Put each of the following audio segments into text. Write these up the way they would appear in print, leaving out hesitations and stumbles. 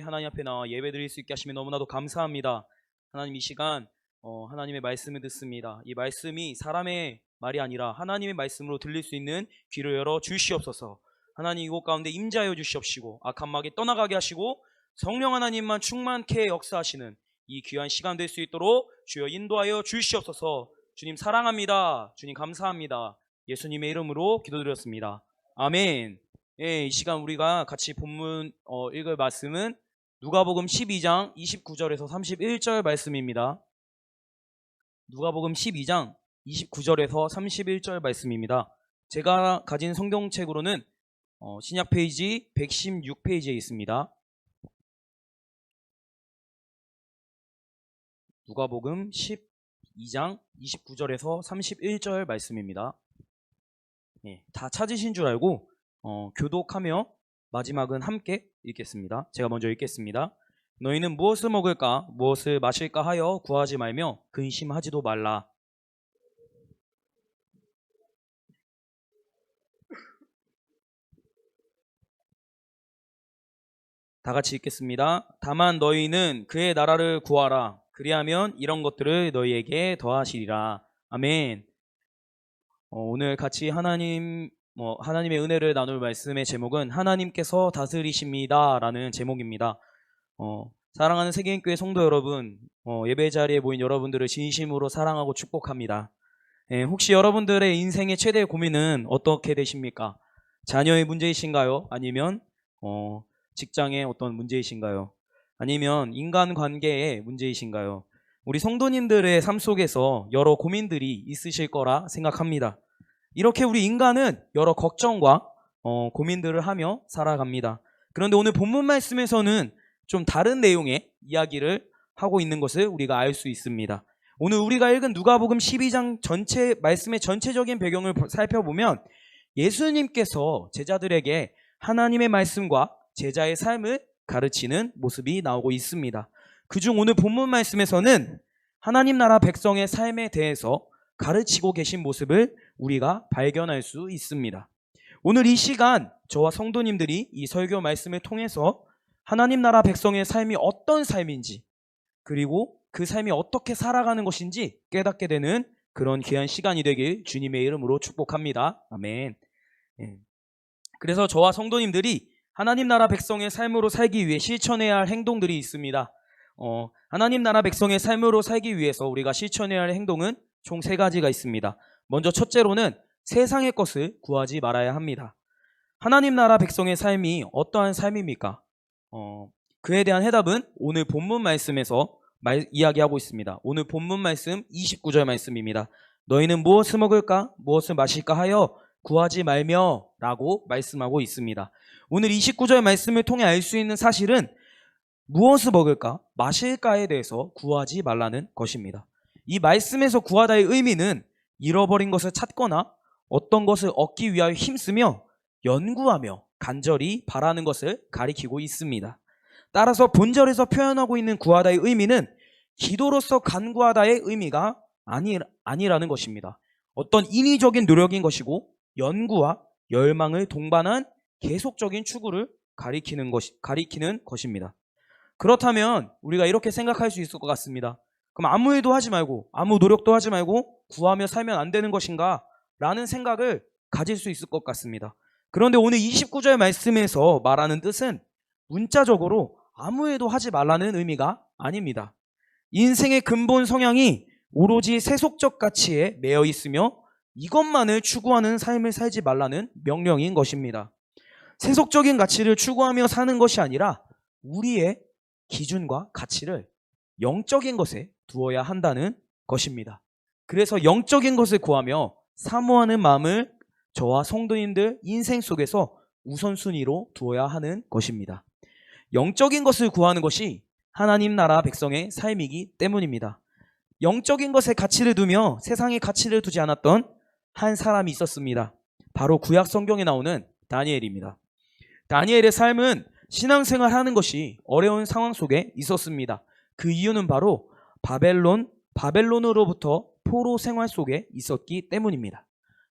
하나님 앞에 나와 예배드릴 수 있게 하시면 너무나도 감사합니다. 하나님, 이 시간 하나님의 말씀을 듣습니다. 이 말씀이 사람의 말이 아니라 하나님의 말씀으로 들릴 수 있는 귀를 열어 주시옵소서. 하나님, 이곳 가운데 임재하여 주시옵시고 악한 마귀 떠나가게 하시고 성령 하나님만 충만케 역사하시는 이 귀한 시간 될 수 있도록 주여 인도하여 주시옵소서. 주님 사랑합니다. 주님 감사합니다. 예수님의 이름으로 기도드렸습니다. 아멘. 예, 이 시간 우리가 같이 본문 읽을 말씀은 누가복음 12장 29절에서 31절 말씀입니다. 누가복음 12장 29절에서 31절 말씀입니다. 제가 가진 성경책으로는 신약 페이지 116페이지에 있습니다. 누가복음 12장 29절에서 31절 말씀입니다. 예, 다 찾으신 줄 알고 교독하며 마지막은 함께 읽겠습니다. 제가 먼저 읽겠습니다. 너희는 무엇을 먹을까 무엇을 마실까 하여 구하지 말며 근심하지도 말라. 다 같이 읽겠습니다. 다만 너희는 그의 나라를 구하라. 그리하면 이런 것들을 너희에게 더하시리라. 아멘. 오늘 같이 하나님의 은혜를 나눌 말씀의 제목은 하나님께서 다스리십니다 라는 제목입니다. 사랑하는 세계인교회 성도 여러분, 예배 자리에 모인 여러분들을 진심으로 사랑하고 축복합니다. 혹시 여러분들의 인생의 최대 고민은 어떻게 되십니까? 자녀의 문제이신가요? 아니면 직장의 어떤 문제이신가요? 아니면 인간관계의 문제이신가요? 우리 성도님들의 삶 속에서 여러 고민들이 있으실 거라 생각합니다. 이렇게 우리 인간은 여러 걱정과 고민들을 하며 살아갑니다. 그런데 오늘 본문 말씀에서는 좀 다른 내용의 이야기를 하고 있는 것을 우리가 알 수 있습니다. 오늘 우리가 읽은 누가복음 12장 전체 말씀의 전체적인 배경을 살펴보면 예수님께서 제자들에게 하나님의 말씀과 제자의 삶을 가르치는 모습이 나오고 있습니다. 그중 오늘 본문 말씀에서는 하나님 나라 백성의 삶에 대해서 가르치고 계신 모습을 우리가 발견할 수 있습니다. 오늘 이 시간 저와 성도님들이 이 설교 말씀을 통해서 하나님 나라 백성의 삶이 어떤 삶인지, 그리고 그 삶이 어떻게 살아가는 것인지 깨닫게 되는 그런 귀한 시간이 되길 주님의 이름으로 축복합니다. 아멘. 그래서 저와 성도님들이 하나님 나라 백성의 삶으로 살기 위해 실천해야 할 행동들이 있습니다. 하나님 나라 백성의 삶으로 살기 위해서 우리가 실천해야 할 행동은 총 3가지가 있습니다. 먼저 첫째로는 세상의 것을 구하지 말아야 합니다. 하나님 나라 백성의 삶이 어떠한 삶입니까? 그에 대한 해답은 오늘 본문 말씀에서 이야기하고 있습니다. 오늘 본문 말씀 29절 말씀입니다. 너희는 무엇을 먹을까 무엇을 마실까 하여 구하지 말며 라고 말씀하고 있습니다. 오늘 29절 말씀을 통해 알 수 있는 사실은 무엇을 먹을까 마실까에 대해서 구하지 말라는 것입니다. 이 말씀에서 구하다의 의미는 잃어버린 것을 찾거나 어떤 것을 얻기 위하여 힘쓰며 연구하며 간절히 바라는 것을 가리키고 있습니다. 따라서 본절에서 표현하고 있는 구하다의 의미는 기도로서 간구하다의 의미가 아니라는 것입니다. 어떤 인위적인 노력인 것이고 연구와 열망을 동반한 계속적인 추구를 가리키는 것입니다. 그렇다면 우리가 이렇게 생각할 수 있을 것 같습니다. 그럼 아무 일도 하지 말고 아무 노력도 하지 말고 구하며 살면 안 되는 것인가? 라는 생각을 가질 수 있을 것 같습니다. 그런데 오늘 29절 말씀에서 말하는 뜻은 문자적으로 아무 일도 하지 말라는 의미가 아닙니다. 인생의 근본 성향이 오로지 세속적 가치에 매여 있으며 이것만을 추구하는 삶을 살지 말라는 명령인 것입니다. 세속적인 가치를 추구하며 사는 것이 아니라 우리의 기준과 가치를 영적인 것에 두어야 한다는 것입니다. 그래서 영적인 것을 구하며 사모하는 마음을 저와 성도님들 인생 속에서 우선순위로 두어야 하는 것입니다. 영적인 것을 구하는 것이 하나님 나라 백성의 삶이기 때문입니다. 영적인 것에 가치를 두며 세상에 가치를 두지 않았던 한 사람이 있었습니다. 바로 구약 성경에 나오는 다니엘입니다. 다니엘의 삶은 신앙생활 하는 것이 어려운 상황 속에 있었습니다. 그 이유는 바로 바벨론으로부터 포로 생활 속에 있었기 때문입니다.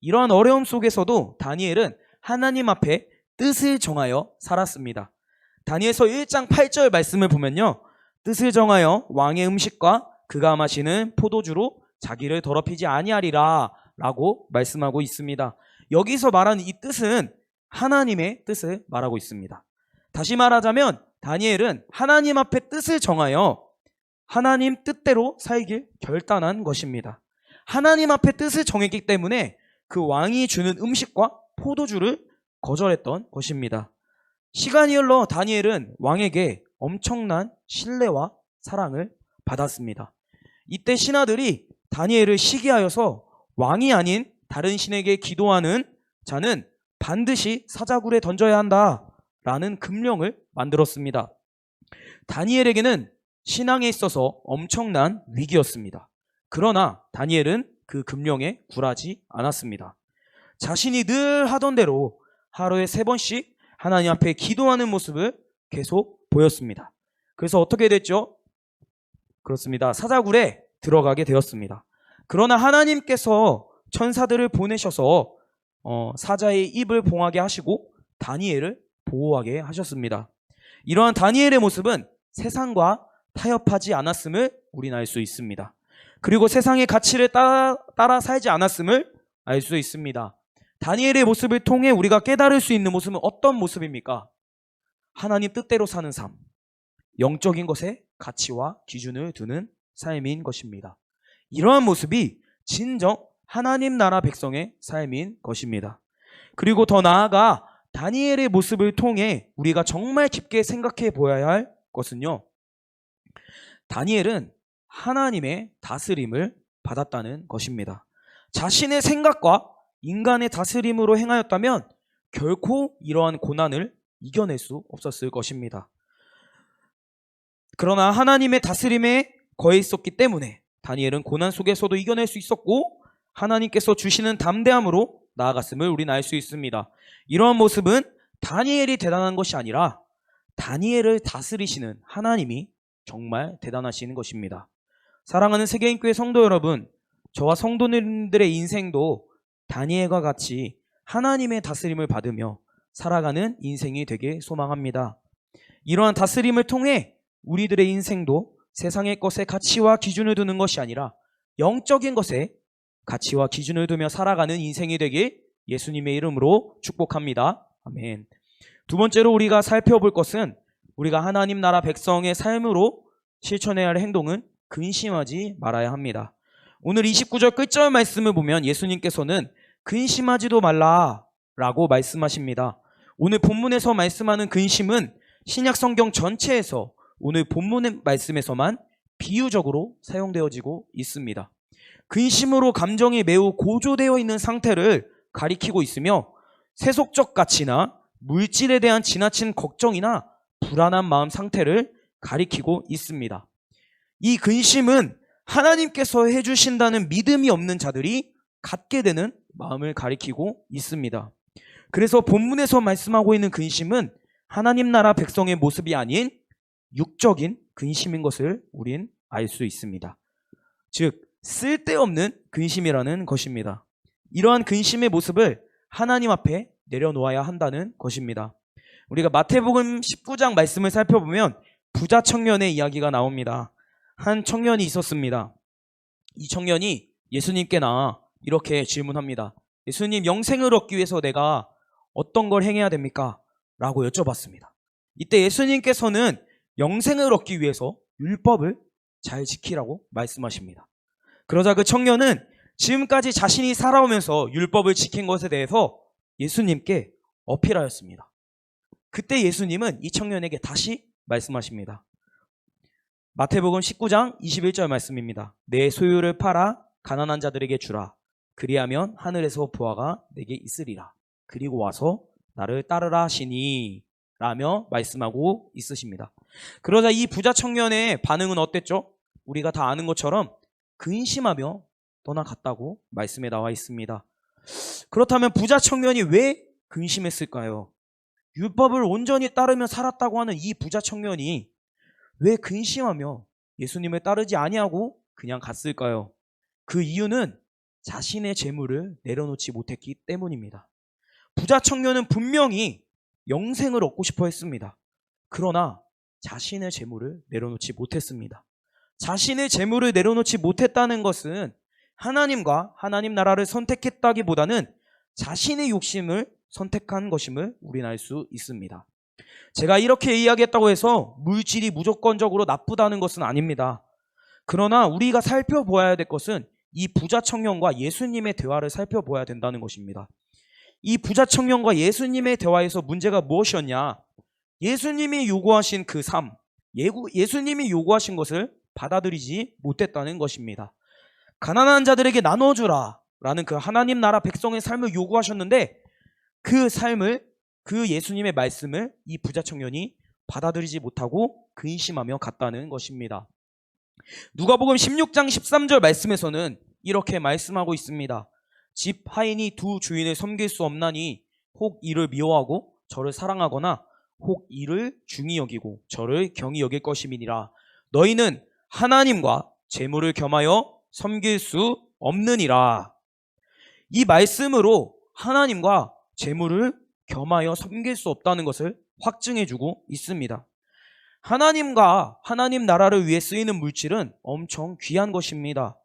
이러한 어려움 속에서도 다니엘은 하나님 앞에 뜻을 정하여 살았습니다. 다니엘서 1장 8절 말씀을 보면요. 뜻을 정하여 왕의 음식과 그가 마시는 포도주로 자기를 더럽히지 아니하리라 라고 말씀하고 있습니다. 여기서 말하는 이 뜻은 하나님의 뜻을 말하고 있습니다. 다시 말하자면 다니엘은 하나님 앞에 뜻을 정하여 하나님 뜻대로 살길 결단한 것입니다. 하나님 앞에 뜻을 정했기 때문에 그 왕이 주는 음식과 포도주를 거절했던 것입니다. 시간이 흘러 다니엘은 왕에게 엄청난 신뢰와 사랑을 받았습니다. 이때 신하들이 다니엘을 시기하여서 왕이 아닌 다른 신에게 기도하는 자는 반드시 사자굴에 던져야 한다라는 금령을 만들었습니다. 다니엘에게는 신앙에 있어서 엄청난 위기였습니다. 그러나 다니엘은 그 금령에 굴하지 않았습니다. 자신이 늘 하던 대로 하루에 3번씩 하나님 앞에 기도하는 모습을 계속 보였습니다. 그래서 어떻게 됐죠? 그렇습니다. 사자굴에 들어가게 되었습니다. 그러나 하나님께서 천사들을 보내셔서 사자의 입을 봉하게 하시고 다니엘을 보호하게 하셨습니다. 이러한 다니엘의 모습은 세상과 타협하지 않았음을 우리는 알 수 있습니다. 그리고 세상의 가치를 따라 살지 않았음을 알 수 있습니다. 다니엘의 모습을 통해 우리가 깨달을 수 있는 모습은 어떤 모습입니까? 하나님 뜻대로 사는 삶, 영적인 것에 가치와 기준을 두는 삶인 것입니다. 이러한 모습이 진정 하나님 나라 백성의 삶인 것입니다. 그리고 더 나아가 다니엘의 모습을 통해 우리가 정말 깊게 생각해 보아야 할 것은요, 다니엘은 하나님의 다스림을 받았다는 것입니다. 자신의 생각과 인간의 다스림으로 행하였다면 결코 이러한 고난을 이겨낼 수 없었을 것입니다. 그러나 하나님의 다스림에 거해 있었기 때문에 다니엘은 고난 속에서도 이겨낼 수 있었고 하나님께서 주시는 담대함으로 나아갔음을 우리는 알 수 있습니다. 이러한 모습은 다니엘이 대단한 것이 아니라 다니엘을 다스리시는 하나님이 정말 대단하신 것입니다. 사랑하는 세계인교회 성도 여러분, 저와 성도님들의 인생도 다니엘과 같이 하나님의 다스림을 받으며 살아가는 인생이 되길 소망합니다. 이러한 다스림을 통해 우리들의 인생도 세상의 것에 가치와 기준을 두는 것이 아니라 영적인 것에 가치와 기준을 두며 살아가는 인생이 되길 예수님의 이름으로 축복합니다. 아멘. 두 번째로 우리가 살펴볼 것은 우리가 하나님 나라 백성의 삶으로 실천해야 할 행동은 근심하지 말아야 합니다. 오늘 29절 끝절 말씀을 보면 예수님께서는 근심하지도 말라라고 말씀하십니다. 오늘 본문에서 말씀하는 근심은 신약 성경 전체에서 오늘 본문의 말씀에서만 비유적으로 사용되어지고 있습니다. 근심으로 감정이 매우 고조되어 있는 상태를 가리키고 있으며 세속적 가치나 물질에 대한 지나친 걱정이나 불안한 마음 상태를 가리키고 있습니다. 이 근심은 하나님께서 해주신다는 믿음이 없는 자들이 갖게 되는 마음을 가리키고 있습니다. 그래서 본문에서 말씀하고 있는 근심은 하나님 나라 백성의 모습이 아닌 육적인 근심인 것을 우린 알 수 있습니다. 즉 쓸데없는 근심이라는 것입니다. 이러한 근심의 모습을 하나님 앞에 내려놓아야 한다는 것입니다. 우리가 마태복음 19장 말씀을 살펴보면 부자 청년의 이야기가 나옵니다. 한 청년이 있었습니다. 이 청년이 예수님께 나와 이렇게 질문합니다. 예수님, 영생을 얻기 위해서 내가 어떤 걸 행해야 됩니까? 라고 여쭤봤습니다. 이때 예수님께서는 영생을 얻기 위해서 율법을 잘 지키라고 말씀하십니다. 그러자 그 청년은 지금까지 자신이 살아오면서 율법을 지킨 것에 대해서 예수님께 어필하였습니다. 그때 예수님은 이 청년에게 다시 말씀하십니다. 마태복음 19장 21절 말씀입니다. 내 소유를 팔아 가난한 자들에게 주라. 그리하면 하늘에서 보화가 내게 있으리라. 그리고 와서 나를 따르라 하시니 라며 말씀하고 있으십니다. 그러자 이 부자 청년의 반응은 어땠죠? 우리가 다 아는 것처럼 근심하며 떠나갔다고 말씀에 나와 있습니다. 그렇다면 부자 청년이 왜 근심했을까요? 율법을 온전히 따르며 살았다고 하는 이 부자 청년이 왜 근심하며 예수님을 따르지 아니하고 그냥 갔을까요? 그 이유는 자신의 재물을 내려놓지 못했기 때문입니다. 부자 청년은 분명히 영생을 얻고 싶어 했습니다. 그러나 자신의 재물을 내려놓지 못했습니다. 자신의 재물을 내려놓지 못했다는 것은 하나님과 하나님 나라를 선택했다기보다는 자신의 욕심을 선택한 것임을 우리는 알 수 있습니다. 제가 이렇게 이야기했다고 해서 물질이 무조건적으로 나쁘다는 것은 아닙니다. 그러나 우리가 살펴보아야 될 것은 이 부자 청년과 예수님의 대화를 살펴보아야 된다는 것입니다. 이 부자 청년과 예수님의 대화에서 문제가 무엇이었냐? 예수님이 요구하신 그 삶, 예수님이 요구하신 것을 받아들이지 못했다는 것입니다. 가난한 자들에게 나눠주라 라는 그 하나님 나라 백성의 삶을 요구하셨는데 그 삶을, 그 예수님의 말씀을 이 부자 청년이 받아들이지 못하고 근심하며 갔다는 것입니다. 누가복음 16장 13절 말씀에서는 이렇게 말씀하고 있습니다. 집 하인이 두 주인을 섬길 수 없나니 혹 이를 미워하고 저를 사랑하거나 혹 이를 중히 여기고 저를 경히 여길 것임이니라. 너희는 하나님과 재물을 겸하여 섬길 수 없느니라. 이 말씀으로 하나님과 재물을 겸하여 섬길 수 없다는 것을 확증해주고 있습니다. 하나님과 하나님 나라를 위해 쓰이는 물질은 엄청 귀한 것입니다.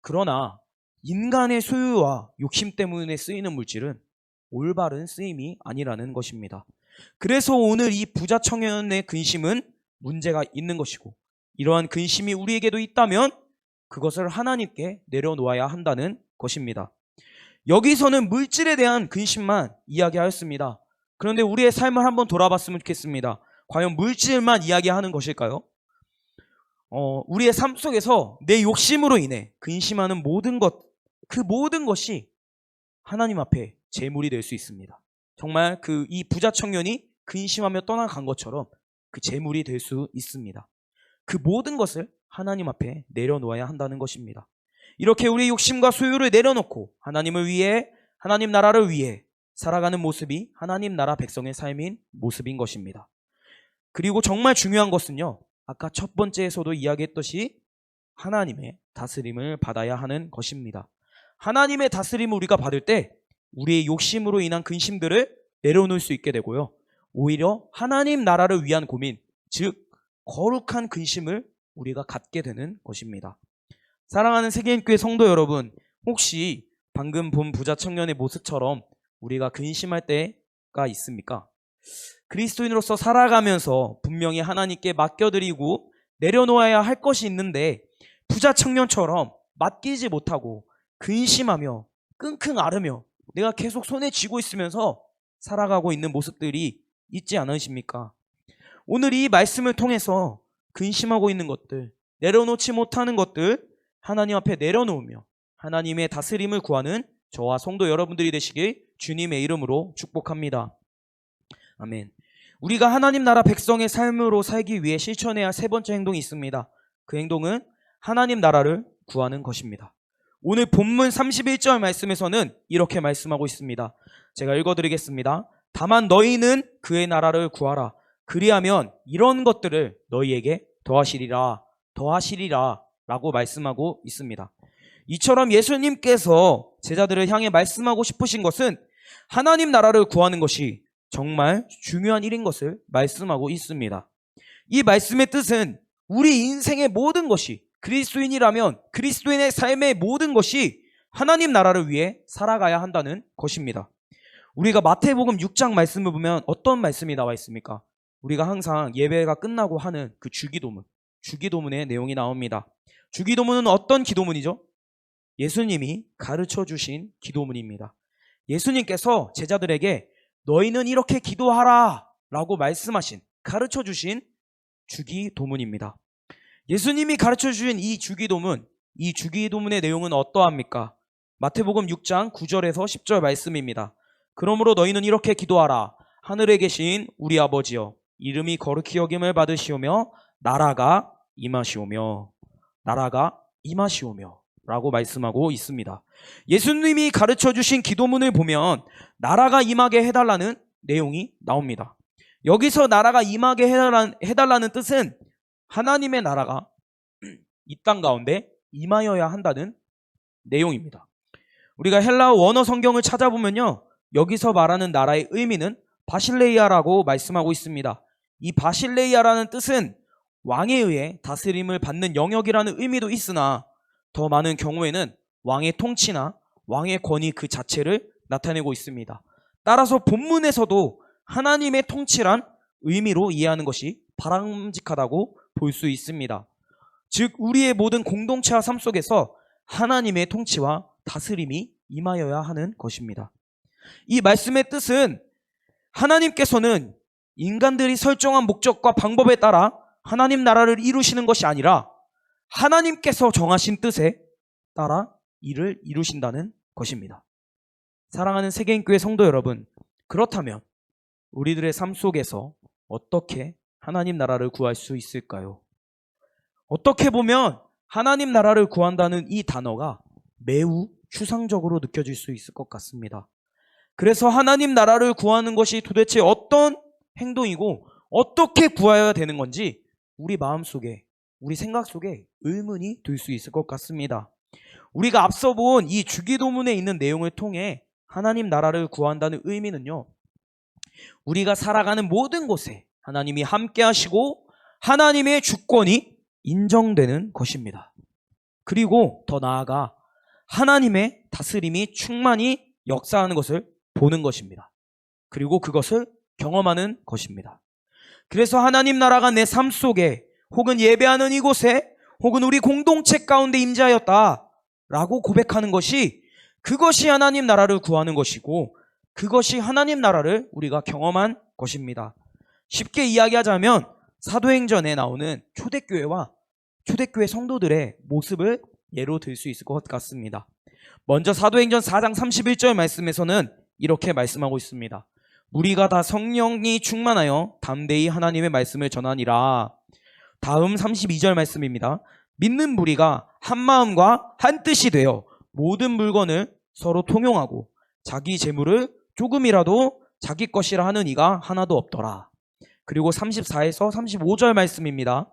그러나 인간의 소유와 욕심 때문에 쓰이는 물질은 올바른 쓰임이 아니라는 것입니다. 그래서 오늘 이 부자 청년의 근심은 문제가 있는 것이고, 이러한 근심이 우리에게도 있다면 그것을 하나님께 내려놓아야 한다는 것입니다. 여기서는 물질에 대한 근심만 이야기하였습니다. 그런데 우리의 삶을 한번 돌아봤으면 좋겠습니다. 과연 물질만 이야기하는 것일까요? 우리의 삶 속에서 내 욕심으로 인해 근심하는 모든 것, 그 모든 것이 하나님 앞에 재물이 될 수 있습니다. 정말 이 부자 청년이 근심하며 떠나간 것처럼 그 재물이 될 수 있습니다. 그 모든 것을 하나님 앞에 내려놓아야 한다는 것입니다. 이렇게 우리의 욕심과 소유를 내려놓고 하나님을 위해, 하나님 나라를 위해 살아가는 모습이 하나님 나라 백성의 삶인 모습인 것입니다. 그리고 정말 중요한 것은요, 아까 첫 번째에서도 이야기했듯이 하나님의 다스림을 받아야 하는 것입니다. 하나님의 다스림을 우리가 받을 때 우리의 욕심으로 인한 근심들을 내려놓을 수 있게 되고요, 오히려 하나님 나라를 위한 고민, 즉 거룩한 근심을 우리가 갖게 되는 것입니다. 사랑하는 세계인교회 성도 여러분, 혹시 방금 본 부자 청년의 모습처럼 우리가 근심할 때가 있습니까? 그리스도인으로서 살아가면서 분명히 하나님께 맡겨드리고 내려놓아야 할 것이 있는데 부자 청년처럼 맡기지 못하고 근심하며 끙끙 앓으며 내가 계속 손에 쥐고 있으면서 살아가고 있는 모습들이 있지 않으십니까? 오늘 이 말씀을 통해서 근심하고 있는 것들, 내려놓지 못하는 것들 하나님 앞에 내려놓으며 하나님의 다스림을 구하는 저와 성도 여러분들이 되시길 주님의 이름으로 축복합니다. 아멘. 우리가 하나님 나라 백성의 삶으로 살기 위해 실천해야 할 세 번째 행동이 있습니다. 그 행동은 하나님 나라를 구하는 것입니다. 오늘 본문 31절 말씀에서는 이렇게 말씀하고 있습니다. 제가 읽어드리겠습니다. 다만 너희는 그의 나라를 구하라. 그리하면 이런 것들을 너희에게 더하시리라 라고 말씀하고 있습니다. 이처럼 예수님께서 제자들을 향해 말씀하고 싶으신 것은 하나님 나라를 구하는 것이 정말 중요한 일인 것을 말씀하고 있습니다. 이 말씀의 뜻은 우리 인생의 모든 것이, 그리스도인이라면 그리스도인의 삶의 모든 것이 하나님 나라를 위해 살아가야 한다는 것입니다. 우리가 마태복음 6장 말씀을 보면 어떤 말씀이 나와 있습니까? 우리가 항상 예배가 끝나고 하는 그 주기도문의 내용이 나옵니다. 주기도문은 어떤 기도문이죠? 예수님이 가르쳐 주신 기도문입니다. 예수님께서 제자들에게 너희는 이렇게 기도하라 라고 말씀하신, 가르쳐 주신 주기도문입니다. 예수님이 가르쳐 주신 이 주기도문의 내용은 어떠합니까? 마태복음 6장 9절에서 10절 말씀입니다. 그러므로 너희는 이렇게 기도하라. 하늘에 계신 우리 아버지여, 이름이 거룩히 여김을 받으시오며 나라가 임하시오며 라고 말씀하고 있습니다. 예수님이 가르쳐 주신 기도문을 보면 나라가 임하게 해달라는 내용이 나옵니다. 여기서 나라가 임하게 해달라는 뜻은 하나님의 나라가 이 땅 가운데 임하여야 한다는 내용입니다. 우리가 헬라어 원어 성경을 찾아보면요, 여기서 말하는 나라의 의미는 바실레이아라고 말씀하고 있습니다. 이 바실레이아라는 뜻은 왕에 의해 다스림을 받는 영역이라는 의미도 있으나 더 많은 경우에는 왕의 통치나 왕의 권위 그 자체를 나타내고 있습니다. 따라서 본문에서도 하나님의 통치란 의미로 이해하는 것이 바람직하다고 볼 수 있습니다. 즉 우리의 모든 공동체와 삶 속에서 하나님의 통치와 다스림이 임하여야 하는 것입니다. 이 말씀의 뜻은 하나님께서는 인간들이 설정한 목적과 방법에 따라 하나님 나라를 이루시는 것이 아니라 하나님께서 정하신 뜻에 따라 일을 이루신다는 것입니다. 사랑하는 세계인교회 성도 여러분, 그렇다면 우리들의 삶 속에서 어떻게 하나님 나라를 구할 수 있을까요? 어떻게 보면 하나님 나라를 구한다는 이 단어가 매우 추상적으로 느껴질 수 있을 것 같습니다. 그래서 하나님 나라를 구하는 것이 도대체 어떤 행동이고 어떻게 구하여야 되는 건지 우리 마음속에, 우리 생각 속에 의문이 들 수 있을 것 같습니다. 우리가 앞서 본 이 주기도문에 있는 내용을 통해 하나님 나라를 구한다는 의미는요, 우리가 살아가는 모든 곳에 하나님이 함께 하시고 하나님의 주권이 인정되는 것입니다. 그리고 더 나아가 하나님의 다스림이 충만히 역사하는 것을 보는 것입니다. 그리고 그것을 경험하는 것입니다. 그래서 하나님 나라가 내 삶 속에 혹은 예배하는 이곳에 혹은 우리 공동체 가운데 임재하였다 라고 고백하는 것이, 그것이 하나님 나라를 구하는 것이고 그것이 하나님 나라를 우리가 경험한 것입니다. 쉽게 이야기하자면 사도행전에 나오는 초대교회와 초대교회 성도들의 모습을 예로 들 수 있을 것 같습니다. 먼저 사도행전 4장 31절 말씀에서는 이렇게 말씀하고 있습니다. 무리가 다 성령이 충만하여 담대히 하나님의 말씀을 전하니라. 다음 32절 말씀입니다. 믿는 무리가 한 마음과 한 뜻이 되어 모든 물건을 서로 통용하고 자기 재물을 조금이라도 자기 것이라 하는 이가 하나도 없더라. 그리고 34에서 35절 말씀입니다.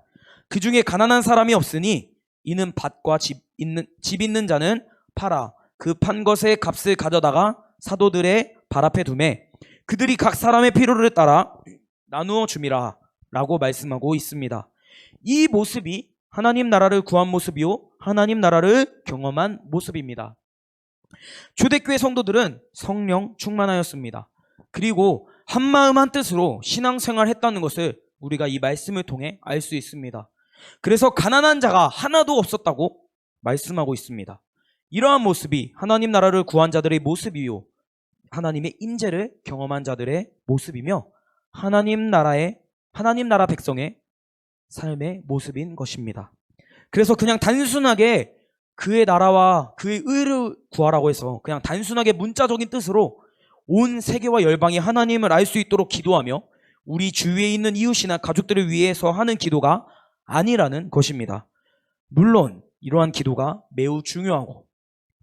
그 중에 가난한 사람이 없으니 이는 밭과 집 있는 자는 팔아 그 판 것의 값을 가져다가 사도들의 발 앞에 두매 그들이 각 사람의 필요를 따라 나누어 줌이라 라고 말씀하고 있습니다. 이 모습이 하나님 나라를 구한 모습이요, 하나님 나라를 경험한 모습입니다. 초대교회 성도들은 성령 충만하였습니다. 그리고 한마음 한뜻으로 신앙생활 했다는 것을 우리가 이 말씀을 통해 알 수 있습니다. 그래서 가난한 자가 하나도 없었다고 말씀하고 있습니다. 이러한 모습이 하나님 나라를 구한 자들의 모습이요, 하나님의 임재를 경험한 자들의 모습이며 하나님 나라 백성의 삶의 모습인 것입니다. 그래서 그냥 단순하게 그의 나라와 그의 의를 구하라고 해서 그냥 단순하게 문자적인 뜻으로 온 세계와 열방이 하나님을 알 수 있도록 기도하며 우리 주위에 있는 이웃이나 가족들을 위해서 하는 기도가 아니라는 것입니다. 물론 이러한 기도가 매우 중요하고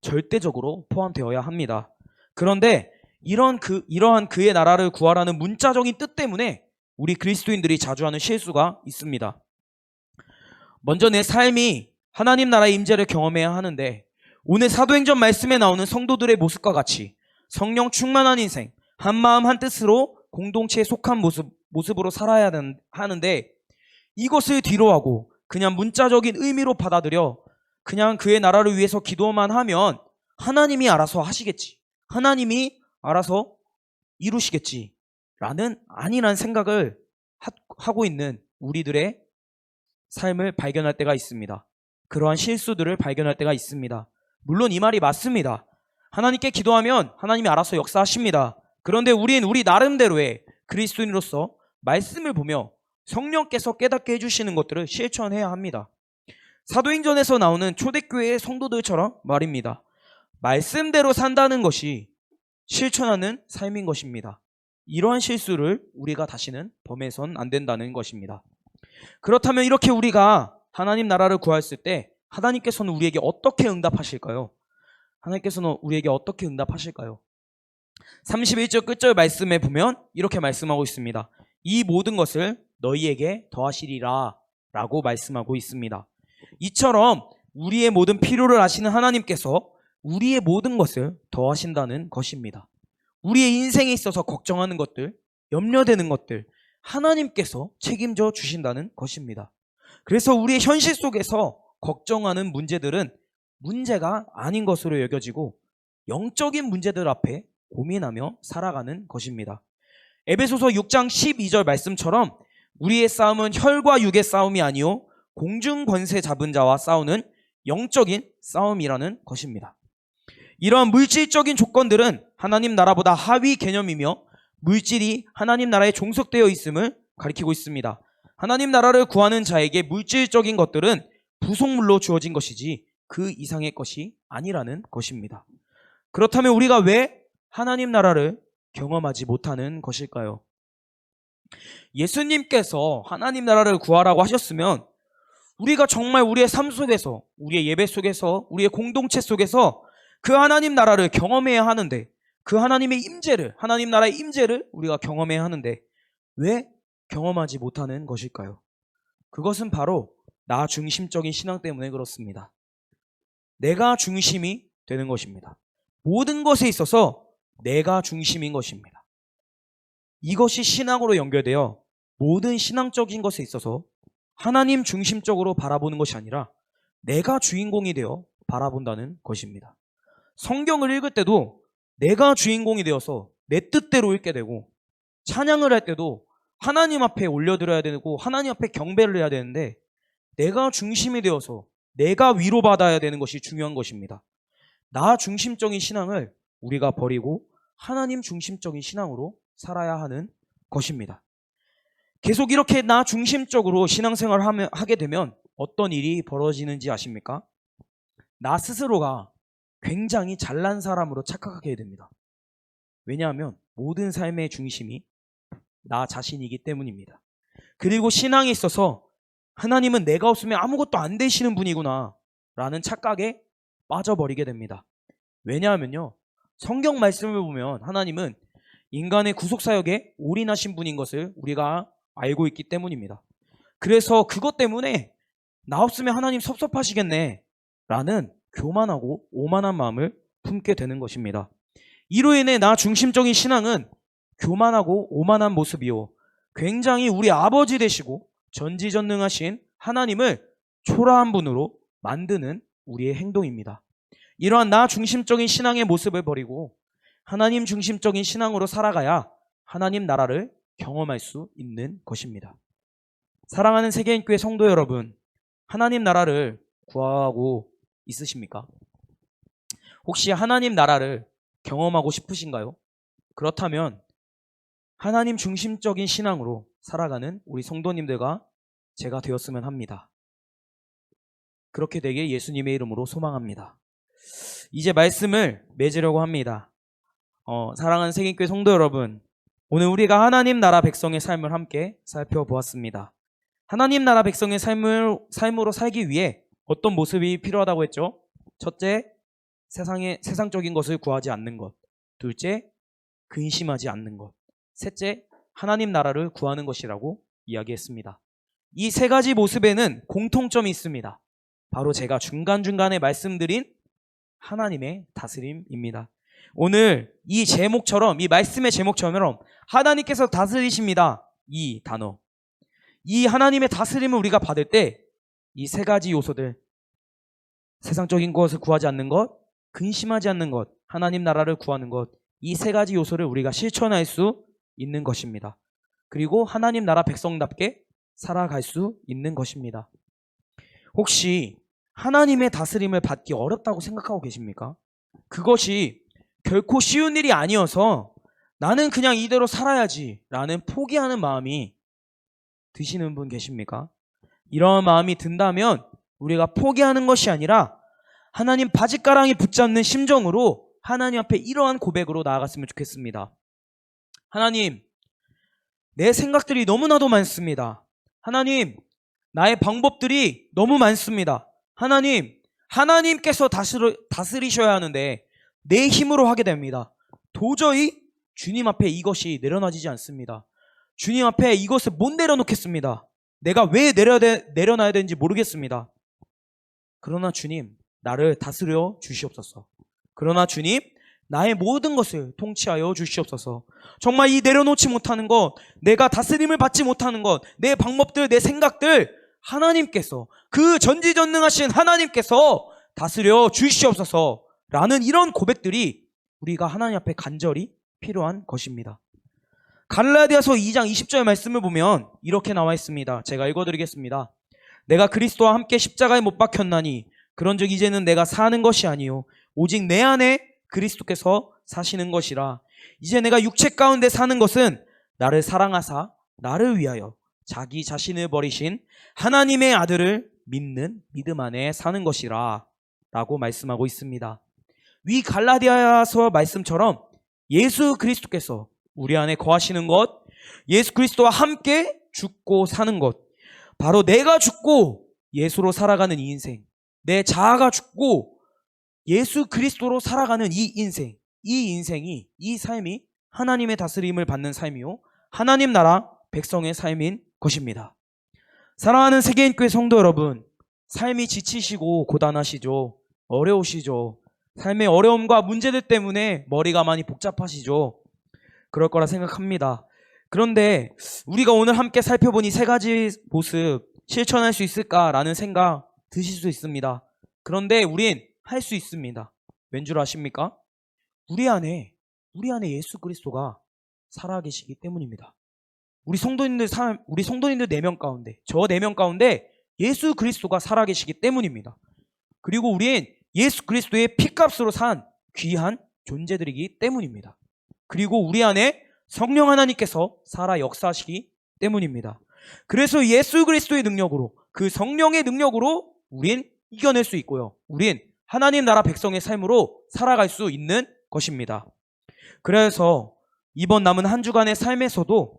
절대적으로 포함되어야 합니다. 그런데 이러한 그의 나라를 구하라는 문자적인 뜻 때문에 우리 그리스도인들이 자주 하는 실수가 있습니다. 먼저 내 삶이 하나님 나라의 임재를 경험해야 하는데 오늘 사도행전 말씀에 나오는 성도들의 모습과 같이 성령 충만한 인생, 한마음 한뜻으로 공동체에 속한 모습으로 살아야 하는데 이것을 뒤로하고 그냥 문자적인 의미로 받아들여 그냥 그의 나라를 위해서 기도만 하면 하나님이 알아서 하시겠지, 하나님이 알아서 이루시겠지 라는 아니란 생각을 하고 있는 우리들의 삶을 발견할 때가 있습니다. 그러한 실수들을 발견할 때가 있습니다. 물론 이 말이 맞습니다. 하나님께 기도하면 하나님이 알아서 역사하십니다. 그런데 우린 우리 나름대로의 그리스도인으로서 말씀을 보며 성령께서 깨닫게 해주시는 것들을 실천해야 합니다. 사도행전에서 나오는 초대교회의 성도들처럼 말입니다. 말씀대로 산다는 것이 실천하는 삶인 것입니다. 이러한 실수를 우리가 다시는 범해선 안 된다는 것입니다. 그렇다면 이렇게 우리가 하나님 나라를 구했을 때 하나님께서는 우리에게 어떻게 응답하실까요? 하나님께서는 우리에게 어떻게 응답하실까요? 31절 끝절 말씀에 보면 이렇게 말씀하고 있습니다. 이 모든 것을 너희에게 더하시리라 라고 말씀하고 있습니다. 이처럼 우리의 모든 필요를 아시는 하나님께서 우리의 모든 것을 더하신다는 것입니다. 우리의 인생에 있어서 걱정하는 것들, 염려되는 것들, 하나님께서 책임져 주신다는 것입니다. 그래서 우리의 현실 속에서 걱정하는 문제들은 문제가 아닌 것으로 여겨지고 영적인 문제들 앞에 고민하며 살아가는 것입니다. 에베소서 6장 12절 말씀처럼 우리의 싸움은 혈과 육의 싸움이 아니요 공중 권세 잡은 자와 싸우는 영적인 싸움이라는 것입니다. 이러한 물질적인 조건들은 하나님 나라보다 하위 개념이며 물질이 하나님 나라에 종속되어 있음을 가리키고 있습니다. 하나님 나라를 구하는 자에게 물질적인 것들은 부속물로 주어진 것이지 그 이상의 것이 아니라는 것입니다. 그렇다면 우리가 왜 하나님 나라를 경험하지 못하는 것일까요? 예수님께서 하나님 나라를 구하라고 하셨으면 우리가 정말 우리의 삶 속에서, 우리의 예배 속에서, 우리의 공동체 속에서 그 하나님 나라를 경험해야 하는데, 그 하나님의 임재를, 하나님 나라의 임재를 우리가 경험해야 하는데 왜 경험하지 못하는 것일까요? 그것은 바로 나 중심적인 신앙 때문에 그렇습니다. 내가 중심이 되는 것입니다. 모든 것에 있어서 내가 중심인 것입니다. 이것이 신앙으로 연결되어 모든 신앙적인 것에 있어서 하나님 중심적으로 바라보는 것이 아니라 내가 주인공이 되어 바라본다는 것입니다. 성경을 읽을 때도 내가 주인공이 되어서 내 뜻대로 읽게 되고, 찬양을 할 때도 하나님 앞에 올려드려야 되고 하나님 앞에 경배를 해야 되는데 내가 중심이 되어서 내가 위로받아야 되는 것이 중요한 것입니다. 나 중심적인 신앙을 우리가 버리고 하나님 중심적인 신앙으로 살아야 하는 것입니다. 계속 이렇게 나 중심적으로 신앙생활을 하게 되면 어떤 일이 벌어지는지 아십니까? 나 스스로가 굉장히 잘난 사람으로 착각하게 됩니다. 왜냐하면 모든 삶의 중심이 나 자신이기 때문입니다. 그리고 신앙에 있어서 하나님은 내가 없으면 아무것도 안 되시는 분이구나 라는 착각에 빠져버리게 됩니다. 왜냐하면요, 성경 말씀을 보면 하나님은 인간의 구속사역에 올인하신 분인 것을 우리가 알고 있기 때문입니다. 그래서 그것 때문에 나 없으면 하나님 섭섭하시겠네 라는 교만하고 오만한 마음을 품게 되는 것입니다. 이로 인해 나 중심적인 신앙은 교만하고 오만한 모습이요, 굉장히 우리 아버지 되시고 전지전능하신 하나님을 초라한 분으로 만드는 우리의 행동입니다. 이러한 나 중심적인 신앙의 모습을 버리고 하나님 중심적인 신앙으로 살아가야 하나님 나라를 경험할 수 있는 것입니다. 사랑하는 세계인교회 성도 여러분, 하나님 나라를 구하고 있으십니까? 혹시 하나님 나라를 경험하고 싶으신가요? 그렇다면 하나님 중심적인 신앙으로 살아가는 우리 성도님들과 제가 되었으면 합니다. 그렇게 되길 예수님의 이름으로 소망합니다. 이제 말씀을 맺으려고 합니다. 사랑하는 세계교회 성도 여러분, 오늘 우리가 하나님 나라 백성의 삶을 함께 살펴보았습니다. 하나님 나라 백성의 삶으로 살기 위해 어떤 모습이 필요하다고 했죠? 첫째, 세상적인 것을 구하지 않는 것. 둘째, 근심하지 않는 것. 셋째, 하나님 나라를 구하는 것이라고 이야기했습니다. 이 세 가지 모습에는 공통점이 있습니다. 바로 제가 중간중간에 말씀드린 하나님의 다스림입니다. 오늘 이 제목처럼, 이 말씀의 제목처럼 하나님께서 다스리십니다, 이 단어, 이 하나님의 다스림을 우리가 받을 때 이 세 가지 요소들, 세상적인 것을 구하지 않는 것, 근심하지 않는 것, 하나님 나라를 구하는 것, 이 세 가지 요소를 우리가 실천할 수 있는 것입니다. 그리고 하나님 나라 백성답게 살아갈 수 있는 것입니다. 혹시 하나님의 다스림을 받기 어렵다고 생각하고 계십니까? 그것이 결코 쉬운 일이 아니어서 나는 그냥 이대로 살아야지 라는 포기하는 마음이 드시는 분 계십니까? 이런 마음이 든다면 우리가 포기하는 것이 아니라 하나님 바짓가랑이 붙잡는 심정으로 하나님 앞에 이러한 고백으로 나아갔으면 좋겠습니다. 하나님, 내 생각들이 너무나도 많습니다. 하나님, 나의 방법들이 너무 많습니다. 하나님, 하나님께서 다스리셔야 하는데 내 힘으로 하게 됩니다. 도저히 주님 앞에 이것이 내려놔지지 않습니다. 주님 앞에 이것을 못 내려놓겠습니다. 내가 왜 내려놔야 되는지 모르겠습니다. 그러나 주님, 나를 다스려 주시옵소서. 그러나 주님, 나의 모든 것을 통치하여 주시옵소서. 정말 이 내려놓지 못하는 것, 내가 다스림을 받지 못하는 것, 내 방법들, 내 생각들, 하나님께서, 그 전지전능하신 하나님께서 다스려 주시옵소서 라는 이런 고백들이 우리가 하나님 앞에 간절히 필요한 것입니다. 갈라디아서 2장 20절 말씀을 보면 이렇게 나와 있습니다. 제가 읽어드리겠습니다. 내가 그리스도와 함께 십자가에 못 박혔나니 그런즉 이제는 내가 사는 것이 아니요 오직 내 안에 그리스도께서 사시는 것이라. 이제 내가 육체 가운데 사는 것은 나를 사랑하사 나를 위하여 자기 자신을 버리신 하나님의 아들을 믿는 믿음 안에 사는 것이라 라고 말씀하고 있습니다. 위 갈라디아서 말씀처럼 예수 그리스도께서 우리 안에 거하시는 것, 예수 그리스도와 함께 죽고 사는 것, 바로 내가 죽고 예수로 살아가는 이 인생, 내 자아가 죽고 예수 그리스도로 살아가는 이 인생, 이 삶이 하나님의 다스림을 받는 삶이요 하나님 나라 백성의 삶인 것입니다. 사랑하는 세계인교회 성도 여러분, 삶이 지치시고 고단하시죠? 어려우시죠? 삶의 어려움과 문제들 때문에 머리가 많이 복잡하시죠? 그럴 거라 생각합니다. 그런데 우리가 오늘 함께 살펴본 이 세 가지 모습 실천할 수 있을까라는 생각 드실 수 있습니다. 그런데 우린 할 수 있습니다. 왠 줄 아십니까? 우리 안에 예수 그리스도가 살아계시기 때문입니다. 우리 성도님들 4명 가운데, 저 4명 가운데 예수 그리스도가 살아계시기 때문입니다. 그리고 우린 예수 그리스도의 피값으로 산 귀한 존재들이기 때문입니다. 그리고 우리 안에 성령 하나님께서 살아 역사하시기 때문입니다. 그래서 예수 그리스도의 능력으로, 그 성령의 능력으로 우린 이겨낼 수 있고요. 우린 하나님 나라 백성의 삶으로 살아갈 수 있는 것입니다. 그래서 이번 남은 한 주간의 삶에서도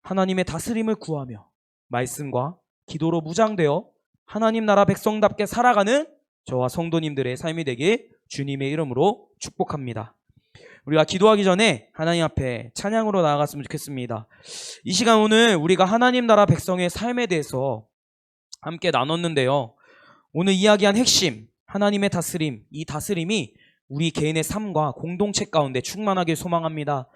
하나님의 다스림을 구하며 말씀과 기도로 무장되어 하나님 나라 백성답게 살아가는 저와 성도님들의 삶이 되길 주님의 이름으로 축복합니다. 우리가 기도하기 전에 하나님 앞에 찬양으로 나아갔으면 좋겠습니다. 이 시간 오늘 우리가 하나님 나라 백성의 삶에 대해서 함께 나눴는데요. 오늘 이야기한 핵심, 하나님의 다스림, 이 다스림이 우리 개인의 삶과 공동체 가운데 충만하길 소망합니다.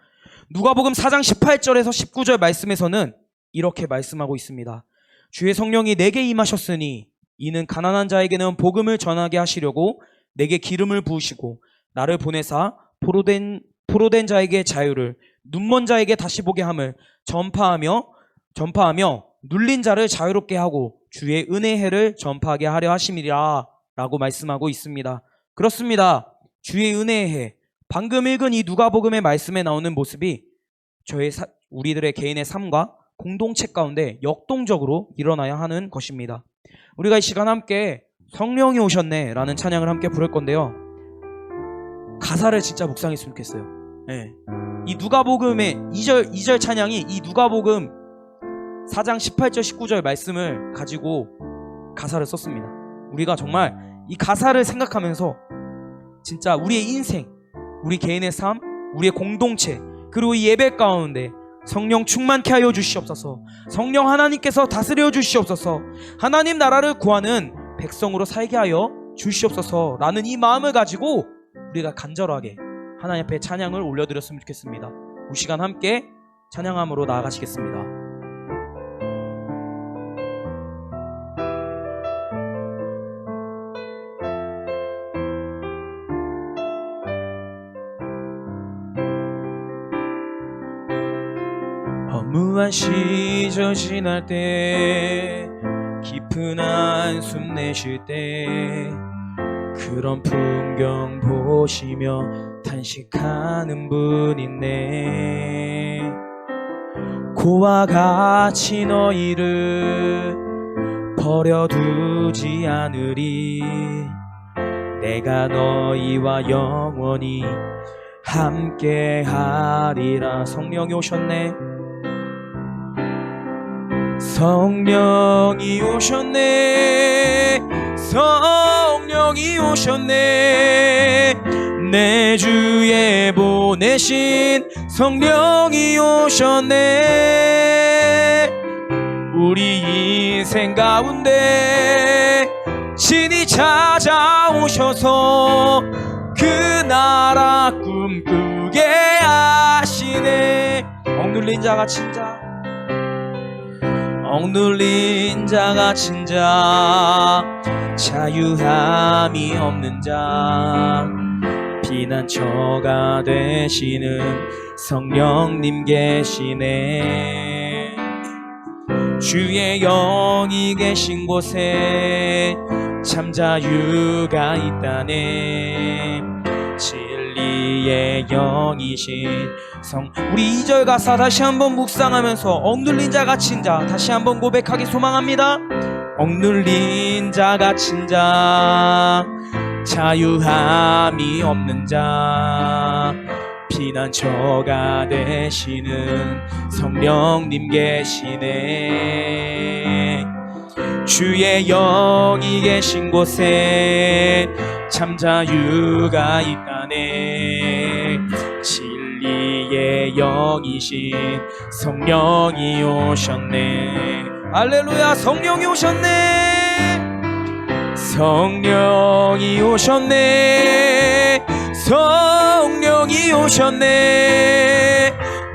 누가복음 4장 18절에서 19절 말씀에서는 이렇게 말씀하고 있습니다. 주의 성령이 내게 임하셨으니 이는 가난한 자에게는 복음을 전하게 하시려고 내게 기름을 부으시고 나를 보내사 포로된 자에게 자유를, 눈먼 자에게 다시 보게 함을 전파하며 눌린 자를 자유롭게 하고 주의 은혜의 해를 전파하게 하려 하심이라 라고 말씀하고 있습니다. 그렇습니다. 주의 은혜의 해, 방금 읽은 이 누가복음의 말씀에 나오는 모습이 우리들의 개인의 삶과 공동체 가운데 역동적으로 일어나야 하는 것입니다. 우리가 이 시간 함께 성령이 오셨네 라는 찬양을 함께 부를 건데요. 가사를 진짜 묵상했으면 좋겠어요. 네. 이 누가복음의 2절 찬양이 이 누가복음 4장 18절 19절 말씀을 가지고 가사를 썼습니다. 우리가 정말 이 가사를 생각하면서 진짜 우리의 인생, 우리 개인의 삶, 우리의 공동체, 그리고 이 예배 가운데 성령 충만케 하여 주시옵소서. 성령 하나님께서 다스려 주시옵소서. 하나님 나라를 구하는 백성으로 살게 하여 주시옵소서 라는 이 마음을 가지고 우리가 간절하게 하나님 앞에 찬양을 올려드렸으면 좋겠습니다. 이 시간 함께 찬양함으로 나아가시겠습니다. 허무한 시절 지날 때, 깊은 한숨 내쉴 때, 그런 풍경 보시며 탄식하는 분 있네. 고와 같이 너희를 버려두지 않으리. 내가 너희와 영원히 함께하리라. 성령이 오셨네. 성령이 오셨네. 성령이 오셨네. 내 주에 보내신 성령이 오셨네. 우리 인생 가운데 신이 찾아오셔서 그 나라 꿈꾸게 하시네. 억눌린 자가 친자, 억눌린 자가 친자, 자유함이 없는 자, 피난처가 되시는 성령님 계시네. 주의 영이 계신 곳에 참 자유가 있다네. 진리의 영이신 우리 2절 가사 다시 한번 묵상하면서 억눌린 자가 친자 다시 한번 고백하기 소망합니다. 억눌린 자가 친자, 자유함이 없는 자, 피난처가 되시는 성령님 계시네. 주의 영이 계신 곳에 참 자유가 있다네. 진리의 영이신 성령이 오셨네. 할렐루야. 성령이 오셨네. 성령이 오셨네. 성령이 오셨네.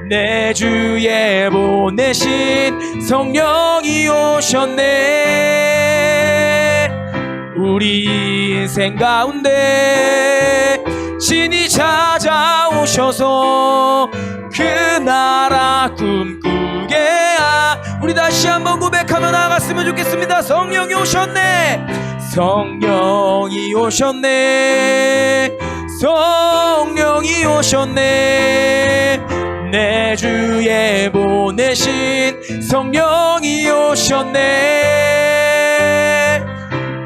내 주에 보내신 성령이 오셨네. 우리 인생 가운데 신이 찾아오셔서 그 나라 꿈꾸게 우리 다시 한번 고백하며 나아갔으면 좋겠습니다. 성령이 오셨네. 성령이 오셨네. 성령이 오셨네. 내 주에 보내신 성령이 오셨네.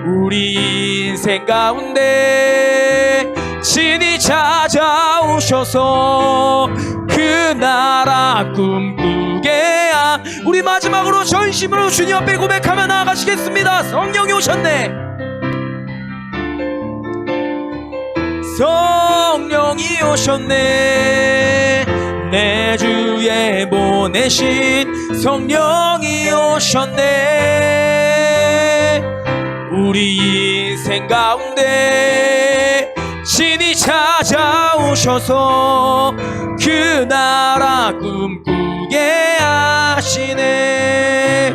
우리 인생 가운데 신이 찾아오셔서 그 나라 꿈꾸게 우리 마지막으로 전심으로 주님 앞에 고백하며 나아가시겠습니다. 성령이 오셨네. 성령이 오셨네. 내 주에 보내신 성령이 오셨네. 우리 인생 가운데 신이 찾아오셔서 그 나라 꿈꾸게 하시네.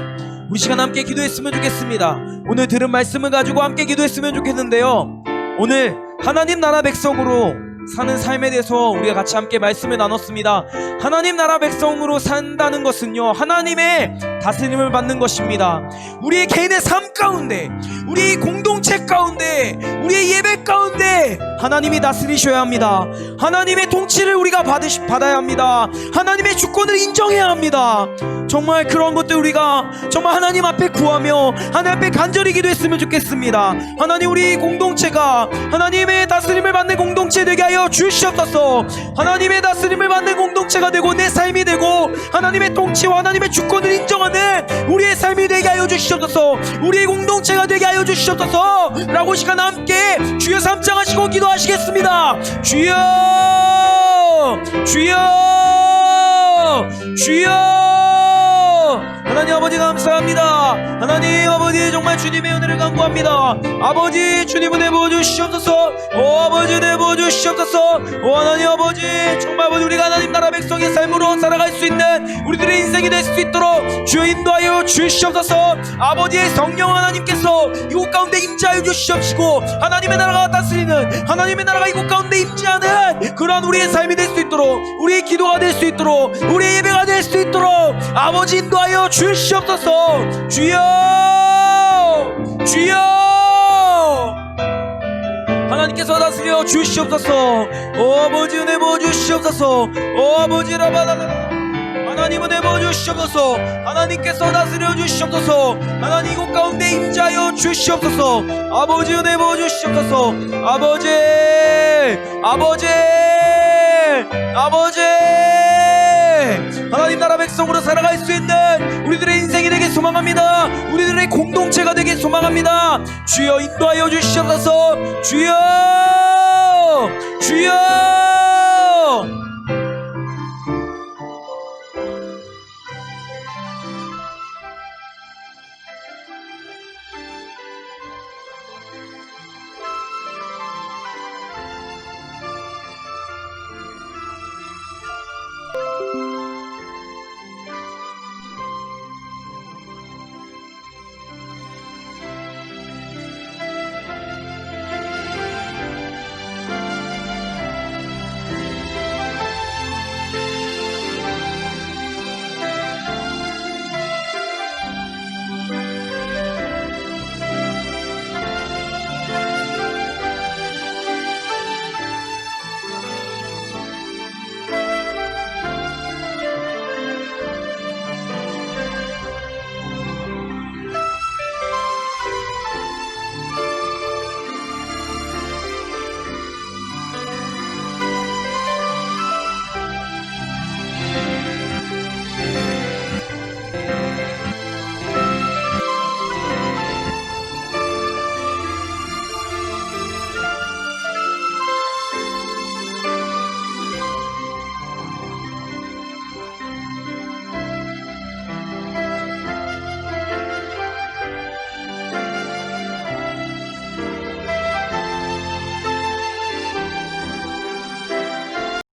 우리 시간 함께 기도했으면 좋겠습니다. 오늘 들은 말씀을 가지고 함께 기도했으면 좋겠는데요, 오늘 하나님 나라 백성으로 사는 삶에 대해서 우리가 같이 함께 말씀을 나눴습니다. 하나님 나라 백성으로 산다는 것은요, 하나님의 다스림을 받는 것입니다. 우리의 개인의 삶 가운데, 우리 공동체 가운데, 우리의 예배 가운데 하나님이 다스리셔야 합니다. 하나님의 통치를 우리가 받아야 합니다. 하나님의 주권을 인정해야 합니다. 정말 그런 것들 우리가 정말 하나님 앞에 구하며 하나님 앞에 간절히 기도했으면 좋겠습니다. 하나님, 우리 공동체가 하나님의 다스림을 받는 공동체 되게 하여 주시옵소서. 하나님의 다스림을 받는 공동체가 되고 내 삶이 되고 하나님의 통치와 하나님의 주권을 인정하는 우리의 삶이 되게 하여 주시옵소서. 우리의 공동체가 되게 하여 주시옵소서 라고 시간 함께 주여 삼창하시고 기도하시겠습니다. 주여, 주여, 주여. 하나님 아버지 감사합니다. 하나님 아버지 정말 주님의 은혜를 간구합니다. 아버지 주님 은혜 부어주시옵소서. 오 아버지 은혜 부어주시옵소서. 오 하나님 아버지 정말 아버지 우리가 하나님 나라 백성의 삶으로 살아갈 수 있는 우리들의 인생이 될 수 있도록 주여 인도하여 주시옵소서. 아버지의 성령 하나님께서 이곳 가운데 임재하여 주시옵시고 하나님의 나라가 다스리는 하나님의 나라가 이곳 가운데 임재하는 그러한 우리의 삶이 될 수 있도록, 우리의 기도가 될 수 있도록, 우리의 예배가 될 수 있도록 아버지 인도하여 주시옵소서. 주여, 주여, 하나님께서 다스려 주시옵소서. 오 아버지 은혜 부어주시옵소서. 오 아버지 라바다다 하나님 은혜 부어주시옵소서. 하나님께서 다스려 주시옵소서. 하나님 이곳 가운데 임재하여 주시옵소서. 아버지 은혜 부어주시옵소서. 아버지, 아버지, 아버지, 하나님 나라 백성으로 살아갈 수 있는 우리들의 인생이 되게 소망합니다. 우리들의 공동체가 되게 소망합니다. 주여 인도하여 주시옵소서. 주여, 주여.